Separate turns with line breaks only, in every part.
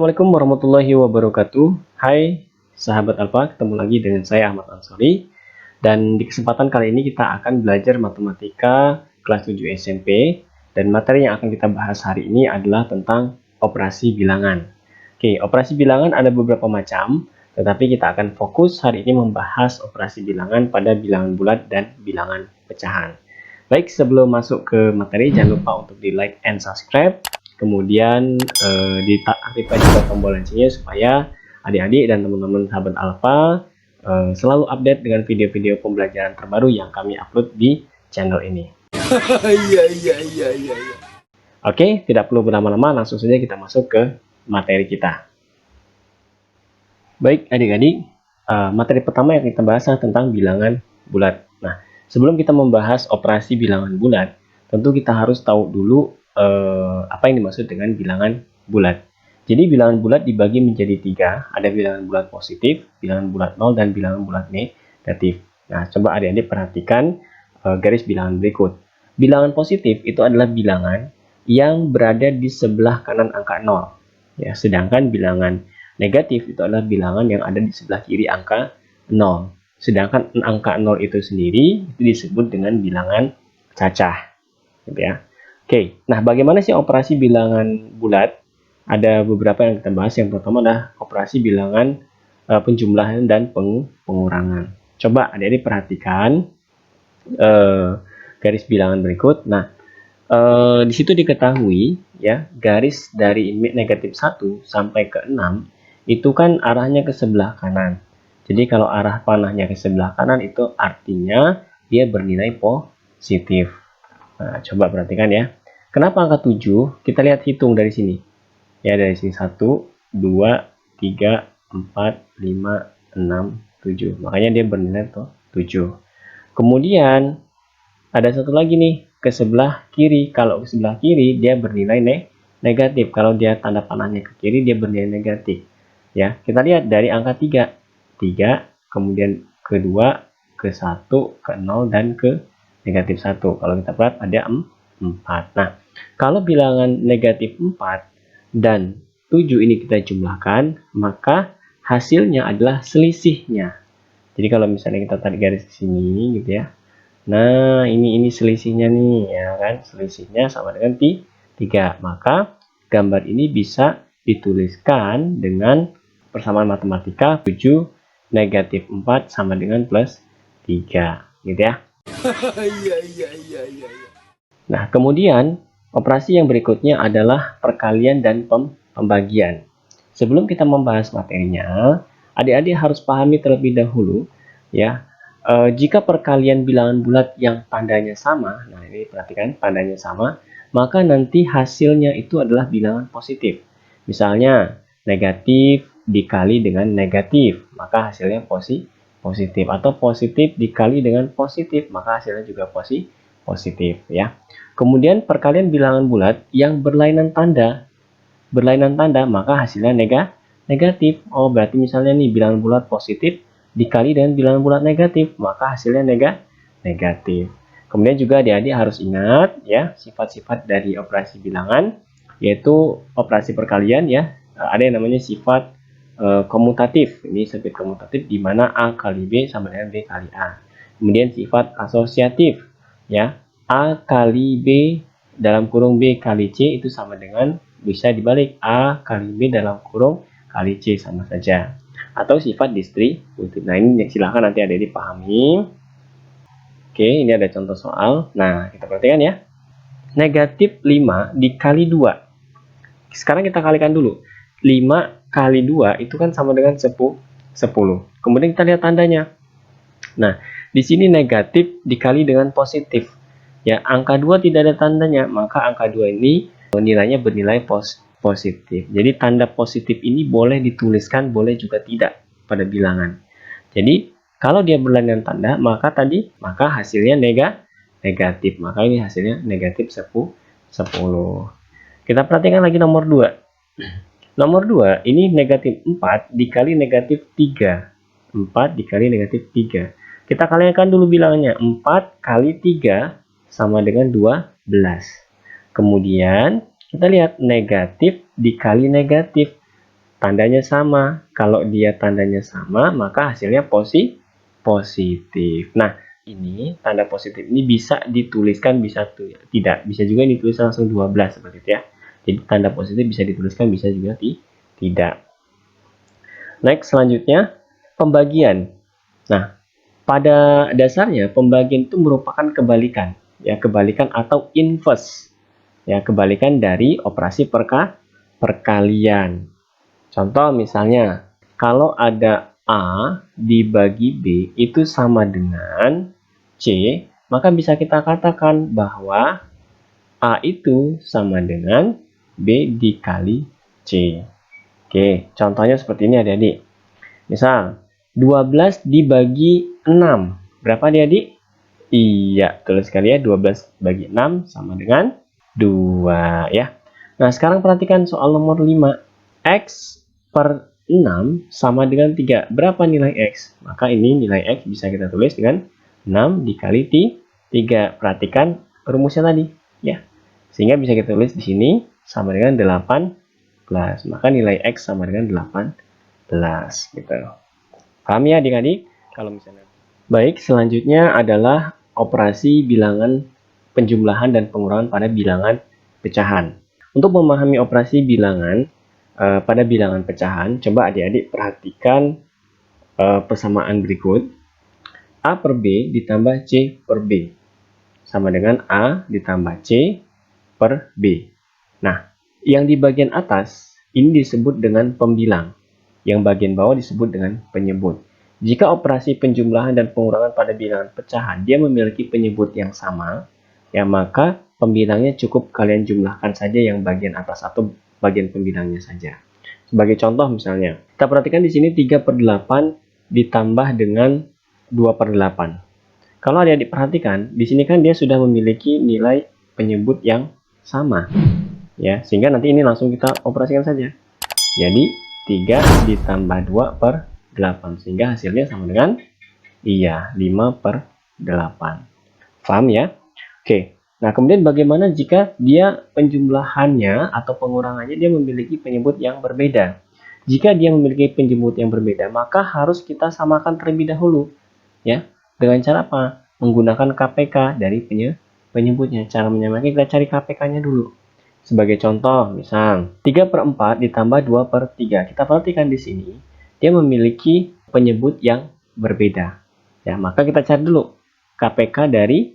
Assalamualaikum warahmatullahi wabarakatuh. Hai sahabat Alfa, ketemu lagi dengan saya Ahmad Ansori. Dan di kesempatan kali ini kita akan belajar matematika kelas 7 SMP. Dan materi yang akan kita bahas hari ini adalah tentang operasi bilangan. Oke, operasi bilangan ada beberapa macam, tetapi kita akan fokus hari ini membahas operasi bilangan pada bilangan bulat dan bilangan pecahan. Baik, sebelum masuk ke materi, jangan lupa untuk di like and subscribe. Kemudian diaktifkan juga tombol loncengnya supaya adik-adik dan teman-teman sahabat Alfa selalu update dengan video-video pembelajaran terbaru yang kami upload di channel ini. Iya. Oke, tidak perlu berlama-lama, langsung saja kita masuk ke materi kita. Baik adik-adik, materi pertama yang kita bahas adalah tentang bilangan bulat. Nah, sebelum kita membahas operasi bilangan bulat, tentu kita harus tahu dulu apa yang dimaksud dengan bilangan bulat. Jadi bilangan bulat dibagi menjadi 3, ada bilangan bulat positif, bilangan bulat 0, dan bilangan bulat negatif. Nah, coba adik-adik perhatikan garis bilangan berikut. Bilangan positif itu adalah bilangan yang berada di sebelah kanan angka 0. Ya, sedangkan bilangan negatif itu adalah bilangan yang ada di sebelah kiri angka 0. Sedangkan angka 0 itu sendiri itu disebut dengan bilangan cacah. Gitu ya. Oke, nah bagaimana sih operasi bilangan bulat? Ada beberapa yang kita bahas. Yang pertama adalah operasi bilangan penjumlahan dan pengurangan. Coba adik-adik perhatikan garis bilangan berikut. Nah, di situ diketahui ya, garis dari negatif 1 sampai ke 6 itu kan arahnya ke sebelah kanan. Jadi kalau arah panahnya ke sebelah kanan itu artinya dia bernilai positif. Nah, coba perhatikan ya. Kenapa angka 7? Kita lihat hitung dari sini. Ya, dari sini 1, 2, 3, 4, 5, 6, 7. Makanya dia bernilai 7. Kemudian ada satu lagi nih, ke sebelah kiri. Kalau ke sebelah kiri dia bernilai negatif. Kalau dia tanda panahnya ke kiri dia bernilai negatif. Ya, kita lihat dari angka 3. 3, kemudian ke 2, ke 1, ke 0, dan ke negatif 1. Kalau kita lihat ada 4. Nah, kalau bilangan negatif 4 dan 7 ini kita jumlahkan, maka hasilnya adalah selisihnya. Jadi kalau misalnya kita tarik garis ke sini gitu ya. Nah, ini selisihnya nih ya kan. Selisihnya sama dengan 3. Maka gambar ini bisa dituliskan dengan persamaan matematika 7 negatif 4 sama dengan plus 3 gitu ya. Nah, kemudian operasi yang berikutnya adalah perkalian dan pembagian. Sebelum kita membahas materinya, adik-adik harus pahami terlebih dahulu ya. Jika perkalian bilangan bulat yang tandanya sama, nah ini perhatikan tandanya sama, maka nanti hasilnya itu adalah bilangan positif. Misalnya negatif dikali dengan negatif, maka hasilnya positif, atau positif dikali dengan positif, maka hasilnya juga positif ya. Kemudian perkalian bilangan bulat yang berlainan tanda, maka hasilnya negatif. Oh, berarti misalnya nih bilangan bulat positif dikali dengan bilangan bulat negatif, maka hasilnya negatif. Kemudian juga adik-adik harus ingat ya sifat-sifat dari operasi bilangan, yaitu operasi perkalian ya. Ada yang namanya sifat komutatif. Ini sifat komutatif di mana A kali B sama dengan B kali A. Kemudian sifat asosiatif ya. A kali B dalam kurung B kali C itu sama dengan, bisa dibalik, A kali B dalam kurung kali C, sama saja. Atau sifat distributif. Nah, ini silahkan nanti ada dipahami. Oke, ini ada contoh soal. Nah, kita perhatikan ya. Negatif 5 dikali 2. Sekarang kita kalikan dulu. 5 kali 2 itu kan sama dengan 10. Kemudian kita lihat tandanya. Nah, di sini negatif dikali dengan positif. Ya, angka 2 tidak ada tandanya, maka angka 2 ini nilainya bernilai positif. Jadi tanda positif ini boleh dituliskan, boleh juga tidak pada bilangan. Jadi kalau dia berlainan tanda, maka hasilnya negatif. Maka ini hasilnya negatif 10. Kita perhatikan lagi nomor 2. Nomor 2 ini negatif 4 dikali negatif 3. 4 dikali negatif 3. Kita kalikan dulu bilangannya. 4 kali 3 sama dengan 12. Kemudian kita lihat negatif dikali negatif. tandanya sama. Kalau dia tandanya sama, maka hasilnya positif. Nah, ini tanda positif ini bisa dituliskan, bisa tidak. Bisa juga ditulis langsung 12 seperti itu ya. Jadi tanda positif bisa dituliskan, bisa juga tidak. Next, selanjutnya pembagian. Nah, pada dasarnya pembagian itu merupakan kebalikan, ya, kebalikan atau inverse, ya, kebalikan dari operasi perkalian. Contoh misalnya, kalau ada A dibagi B itu sama dengan C, maka bisa kita katakan bahwa A itu sama dengan B dikali C. Oke, contohnya seperti ini adik-adik. Misal, 12 dibagi 6. Berapa adik-adik? Iya, betul sekali ya. 12 bagi 6 sama dengan 2 ya. Nah, sekarang perhatikan soal nomor 5. X per 6 sama dengan 3. Berapa nilai X? Maka ini nilai X bisa kita tulis dengan 6 dikali 3. Perhatikan rumusnya tadi ya. Sehingga bisa kita tulis di sini sama dengan 18. Maka nilai X sama dengan 18 gitu. Paham ya adik-adik? Kalau misalnya. Baik, selanjutnya adalah operasi bilangan penjumlahan dan pengurangan pada bilangan pecahan. Untuk memahami operasi bilangan pada bilangan pecahan, coba adik-adik perhatikan persamaan berikut. A per B ditambah C per B sama dengan A ditambah C per B. Nah, yang di bagian atas ini disebut dengan pembilang. Yang bagian bawah disebut dengan penyebut. Jika operasi penjumlahan dan pengurangan pada bilangan pecahan dia memiliki penyebut yang sama, ya maka pembilangnya cukup kalian jumlahkan saja yang bagian atas atau bagian pembilangnya saja. Sebagai contoh misalnya, kita perhatikan di sini 3 per 8 ditambah dengan 2 per 8. Kalau adik-adik perhatikan, di sini kan dia sudah memiliki nilai penyebut yang sama. Ya, sehingga nanti ini langsung kita operasikan saja. Jadi 3 ditambah 2 per 8. Sehingga hasilnya sama dengan 5 per 8. Paham ya? Oke. Nah, kemudian bagaimana jika dia penjumlahannya atau pengurangannya dia memiliki penyebut yang berbeda? Jika dia memiliki penyebut yang berbeda, maka harus kita samakan terlebih dahulu. Ya, dengan cara apa? Menggunakan KPK dari penyebutnya. Cara menyamakan kita cari KPK-nya dulu. Sebagai contoh, misal 3 per 4 ditambah 2 per 3. Kita perhatikan di sini, dia memiliki penyebut yang berbeda. Ya, maka kita cari dulu KPK dari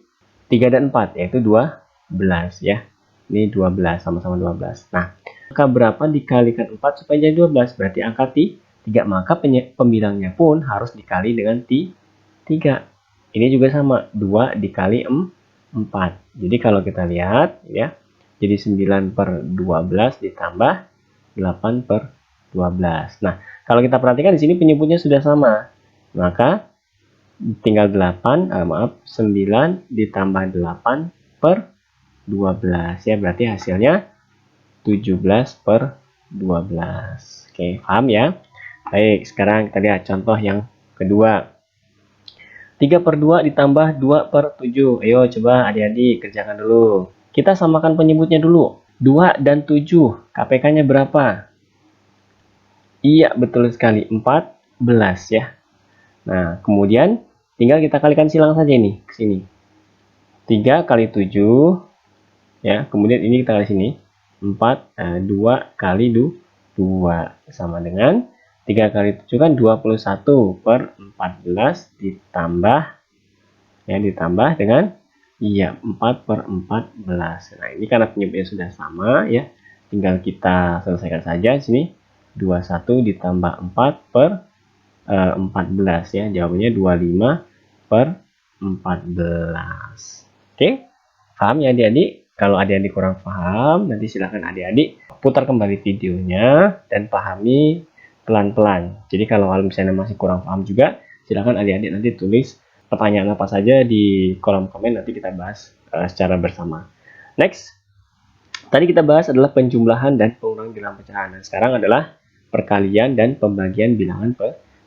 3 dan 4, yaitu 12 ya. Ini 12, sama-sama 12. Nah, angka berapa dikalikan 4 supaya jadi 12? Berarti angka 3, maka pembilangnya pun harus dikali dengan 3. Ini juga sama, 2 dikali 4. Jadi kalau kita lihat ya, jadi 9 per 12 ditambah 8 per 12. Nah, kalau kita perhatikan di sini penyebutnya sudah sama. Maka tinggal 9 ditambah 8 per 12 ya, berarti hasilnya 17 per 12. Oke, paham ya? Baik, sekarang kita lihat contoh yang kedua. 3 per 2 ditambah 2 per 7. Ayo coba adik-adik kerjakan dulu. Kita samakan penyebutnya dulu. 2 dan 7, KPK-nya berapa? Iya, betul sekali, 14 ya. Nah, kemudian tinggal kita kalikan silang saja ini ke sini. 3 kali 7 ya, kemudian ini kita kali sini. 2 kali 2 sama dengan 3 kali 7 kan 21 per 14 ditambah dengan 4 per 14. Nah, ini karena penyebutnya sudah sama ya, tinggal kita selesaikan saja sini. 21 ditambah 4 per 14 ya, jawabannya 25 per 14. Oke, paham ya adik-adik? Kalau adik-adik kurang paham, nanti silahkan adik-adik putar kembali videonya dan pahami pelan-pelan. Jadi kalau misalnya masih kurang paham juga, silahkan adik-adik nanti tulis pertanyaan apa saja di kolom komen, nanti kita bahas secara bersama. Next, tadi kita bahas adalah penjumlahan dan pengurangan bilangan pecahan. Nah, sekarang adalah perkalian dan pembagian bilangan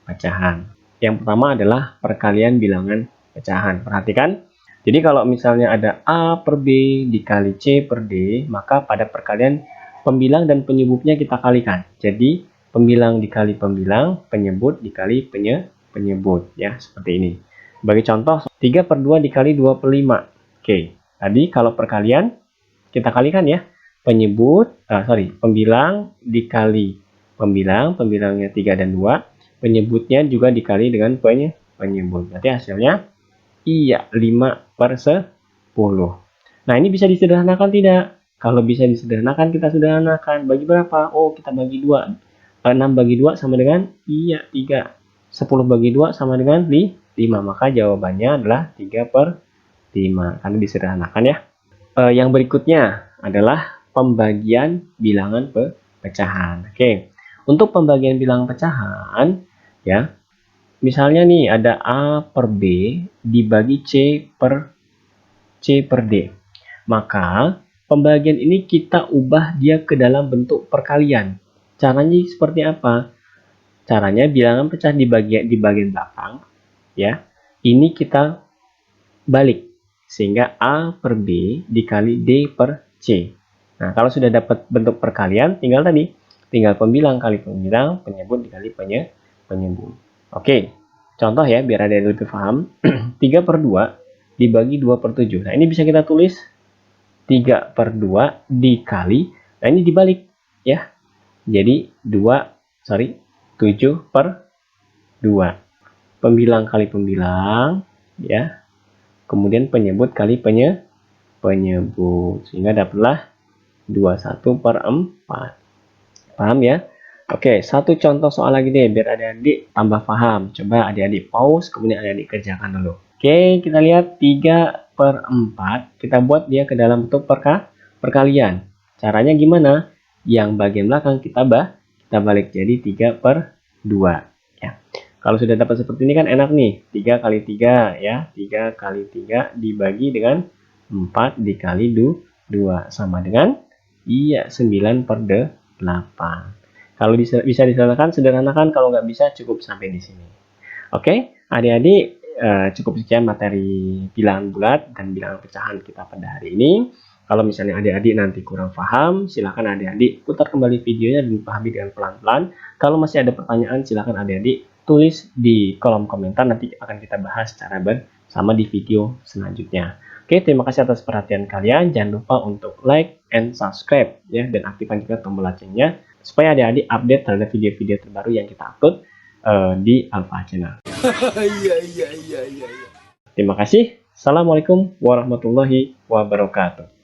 pecahan. Yang pertama adalah perkalian bilangan pecahan. Perhatikan, jadi kalau misalnya ada A per B dikali C per D, maka pada perkalian pembilang dan penyebutnya kita kalikan. Jadi pembilang dikali pembilang, penyebut dikali penyebut, ya, seperti ini. Bagi contoh, 3 per 2 dikali 2 per 5. Oke, tadi kalau perkalian, kita kalikan ya. Pembilang dikali pembilang, pembilangnya 3 dan 2, penyebutnya juga dikali dengan penyebut. Berarti hasilnya, iya, 5 per 10. Nah, ini bisa disederhanakan tidak? Kalau bisa disederhanakan, kita sederhanakan. Bagi berapa? Oh, kita bagi 2. 6 bagi 2 sama dengan, iya, 3. 10 bagi 2 sama dengan 5. Maka jawabannya adalah 3 per 5. Karena disederhanakan ya. Yang berikutnya adalah pembagian bilangan pecahan. Oke. Untuk pembagian bilangan pecahan, ya, misalnya nih ada A per B dibagi C per D. Maka pembagian ini kita ubah dia ke dalam bentuk perkalian. Caranya seperti apa? Caranya bilangan pecah di bagian belakang, ya. Ini kita balik sehingga A per B dikali D per C. Nah, kalau sudah dapat bentuk perkalian, tinggal pembilang kali pembilang, penyebut dikali penyebut. Oke, contoh ya, biar ada yang lebih paham. 3 per 2 dibagi 2 per 7. Nah, ini bisa kita tulis 3 per 2 dikali, nah ini dibalik ya. Jadi 7 per 2. Pembilang kali pembilang, ya. Kemudian penyebut kali penyebut. Sehingga dapatlah 21 per 4. Paham ya? Oke, satu contoh soal lagi deh, biar adik-adik tambah paham. Coba adik-adik pause, kemudian adik-adik kerjakan dulu. Oke, kita lihat 3 per 4. Kita buat dia ke dalam bentuk perkalian. Caranya gimana? Yang bagian belakang kita balik jadi 3 per 2. Ya. Kalau sudah dapat seperti ini kan enak nih. 3 kali 3 ya. 3 kali 3 dibagi dengan 4 dikali 2. Sama dengan, iya, 9 per 8. Kalau bisa sederhanakan. Kalau nggak bisa, cukup sampai di sini. Oke, adik-adik, cukup sekian materi bilangan bulat dan bilangan pecahan kita pada hari ini. Kalau misalnya adik-adik nanti kurang paham, silakan adik-adik putar kembali videonya dan pahami dengan pelan-pelan. Kalau masih ada pertanyaan, silakan adik-adik tulis di kolom komentar, nanti akan kita bahas secara bersama di video selanjutnya. Oke, terima kasih atas perhatian kalian. Jangan lupa untuk like and subscribe ya, dan aktifkan juga tombol loncengnya supaya adik-adik update terhadap video-video terbaru yang kita upload di Alpha Channel. Terima kasih. Assalamualaikum warahmatullahi wabarakatuh.